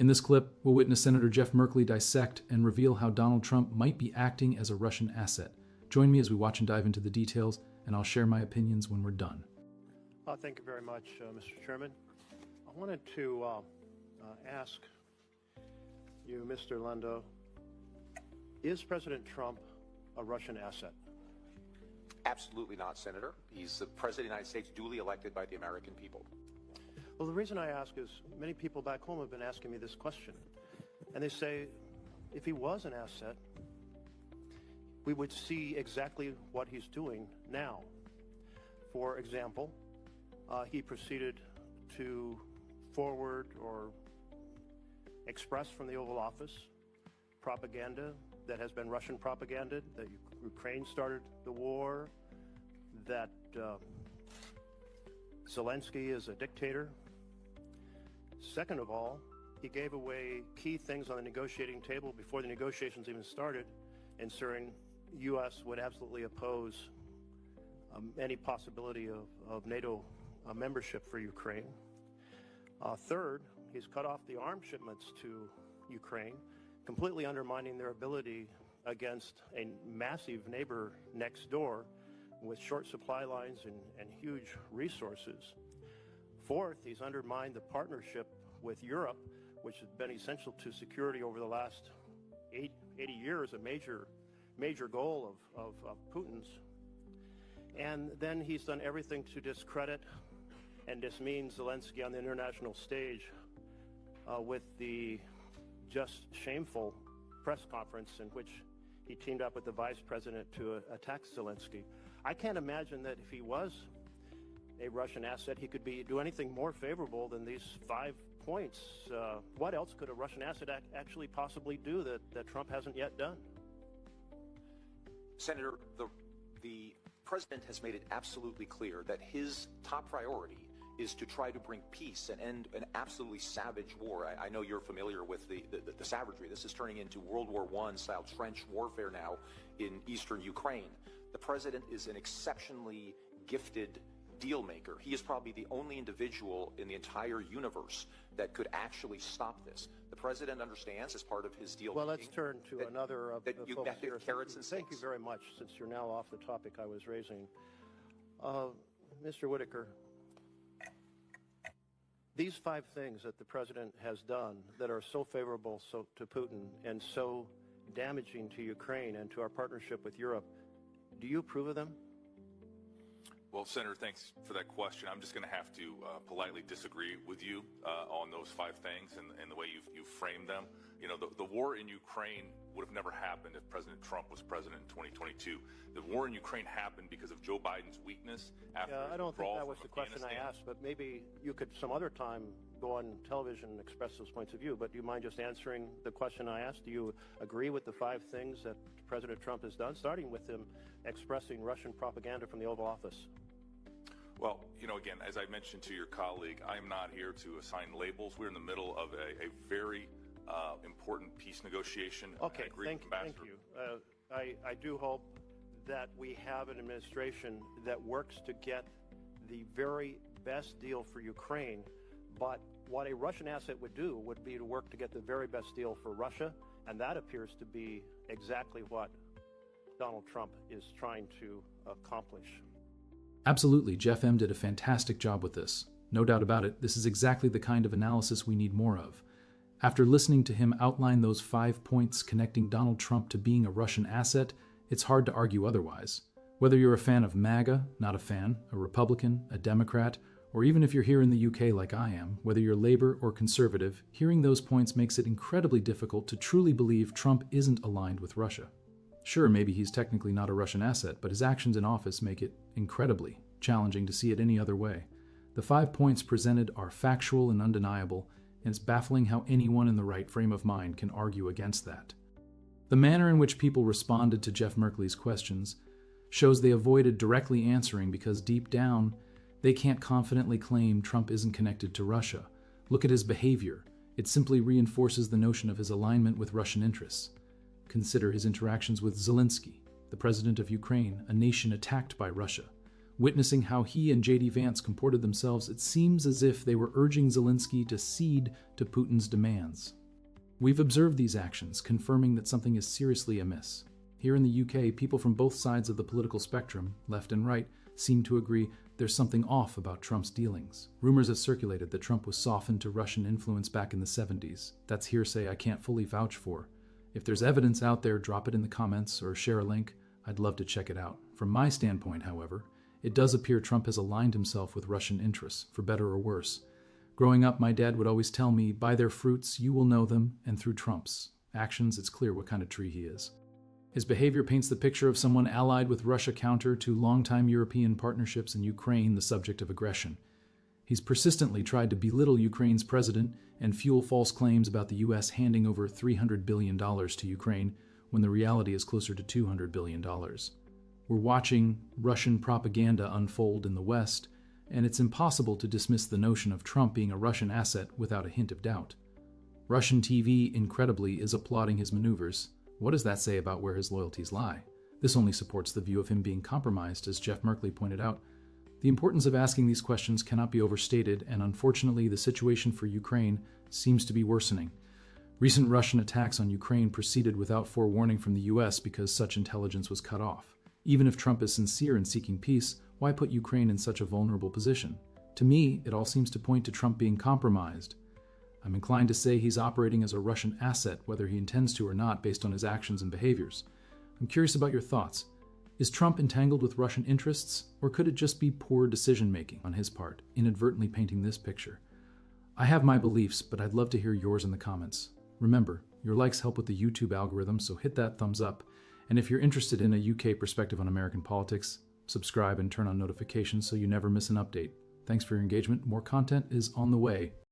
In this clip, we'll witness Senator Jeff Merkley dissect and reveal how Donald Trump might be acting as a Russian asset. Join me as we watch and dive into the details, and I'll share my opinions when we're done. Thank you very much, Mr. Chairman. I wanted to ask you, Mr. Lando, is President Trump a Russian asset? Absolutely not, Senator. He's the President of the United States, duly elected by the American people. Well, the reason I ask is many people back home have been asking me this question. And they say, if he was an asset, we would see exactly what he's doing now. For example, he proceeded to forward or express from the Oval Office propaganda that has been Russian propaganda, that Ukraine started the war, that Zelensky is a dictator. Second of all, he gave away key things on the negotiating table before the negotiations even started, ensuring U.S. would absolutely oppose any possibility of NATO membership for Ukraine. Third, he's cut off the arms shipments to Ukraine, completely undermining their ability against a massive neighbor next door with short supply lines and huge resources. Fourth, he's undermined the partnership with Europe, which has been essential to security over the last 80 years, a major goal of Putin's. And then he's done everything to discredit and dismean Zelensky on the international stage with the just shameful press conference in which he teamed up with the vice president to attack Zelensky. I can't imagine that if he was a Russian asset, he could do anything more favorable than these 5 points. What else could a Russian asset actually possibly do that Trump hasn't yet done? Senator, the president has made it absolutely clear that his top priority is to try to bring peace and end an absolutely savage war. I know you're familiar with the savagery. This is turning into World War I style trench warfare now in eastern Ukraine. The president is an exceptionally gifted deal maker. He is probably the only individual in the entire universe that could actually stop this. The president understands, as part of his deal Well, making, let's turn to another of that the you folks have to here. carrots and Thank you sticks. very much, since you're now off the topic I was raising. Mr. Whitaker, these 5 things that the president has done that are so favorable to Putin and so damaging to Ukraine and to our partnership with Europe, do you approve of them? Well, Senator, thanks for that question. I'm just going to have to politely disagree with you on those 5 things and the way you've framed them. You know, the war in Ukraine would have never happened if President Trump was president in 2022. The war in Ukraine happened because of Joe Biden's weakness after I don't think that was the question I Afghanistan. asked, but maybe you could some other time go on television and express those points of view. But do you mind just answering the question I asked? Do you agree with the 5 things that President Trump has done, starting with him expressing Russian propaganda from the Oval Office? Well, you know, again, as I mentioned to your colleague, I am not here to assign labels. We're in the middle of a very important peace negotiation. Okay, thank you. I do hope that we have an administration that works to get the very best deal for Ukraine. But what a Russian asset would do would be to work to get the very best deal for Russia, and that appears to be exactly what Donald Trump is trying to accomplish. Absolutely, Jeff M. did a fantastic job with this. No doubt about it, this is exactly the kind of analysis we need more of. After listening to him outline those 5 points connecting Donald Trump to being a Russian asset, it's hard to argue otherwise. Whether you're a fan of MAGA, not a fan, a Republican, a Democrat, or even if you're here in the UK like I am, whether you're Labour or Conservative, hearing those points makes it incredibly difficult to truly believe Trump isn't aligned with Russia. Sure, maybe he's technically not a Russian asset, but his actions in office make it incredibly challenging to see it any other way. The 5 points presented are factual and undeniable, and it's baffling how anyone in the right frame of mind can argue against that. The manner in which people responded to Jeff Merkley's questions shows they avoided directly answering because deep down, they can't confidently claim Trump isn't connected to Russia. Look at his behavior. It simply reinforces the notion of his alignment with Russian interests. Consider his interactions with Zelensky, the president of Ukraine, a nation attacked by Russia. Witnessing how he and J.D. Vance comported themselves, it seems as if they were urging Zelensky to cede to Putin's demands. We've observed these actions, confirming that something is seriously amiss. Here in the UK, people from both sides of the political spectrum, left and right, seem to agree there's something off about Trump's dealings. Rumors have circulated that Trump was softened to Russian influence back in the 70s. That's hearsay I can't fully vouch for. If there's evidence out there, drop it in the comments or share a link. I'd love to check it out. From my standpoint, however, it does appear Trump has aligned himself with Russian interests, for better or worse. Growing up, my dad would always tell me, by their fruits you will know them, and through Trump's actions it's clear what kind of tree he is. His behavior paints the picture of someone allied with Russia counter to longtime European partnerships in Ukraine, the subject of aggression. He's persistently tried to belittle Ukraine's president and fuel false claims about the U.S. handing over $300 billion to Ukraine when the reality is closer to $200 billion. We're watching Russian propaganda unfold in the West, and it's impossible to dismiss the notion of Trump being a Russian asset without a hint of doubt. Russian TV, incredibly, is applauding his maneuvers. What does that say about where his loyalties lie? This only supports the view of him being compromised, as Jeff Merkley pointed out. The importance of asking these questions cannot be overstated, and unfortunately the situation for Ukraine seems to be worsening. Recent Russian attacks on Ukraine proceeded without forewarning from the US because such intelligence was cut off. Even if Trump is sincere in seeking peace, why put Ukraine in such a vulnerable position? To me, it all seems to point to Trump being compromised. I'm inclined to say he's operating as a Russian asset, whether he intends to or not, based on his actions and behaviors. I'm curious about your thoughts. Is Trump entangled with Russian interests, or could it just be poor decision-making on his part, inadvertently painting this picture? I have my beliefs, but I'd love to hear yours in the comments. Remember, your likes help with the YouTube algorithm, so hit that thumbs up. And if you're interested in a UK perspective on American politics, subscribe and turn on notifications so you never miss an update. Thanks for your engagement. More content is on the way.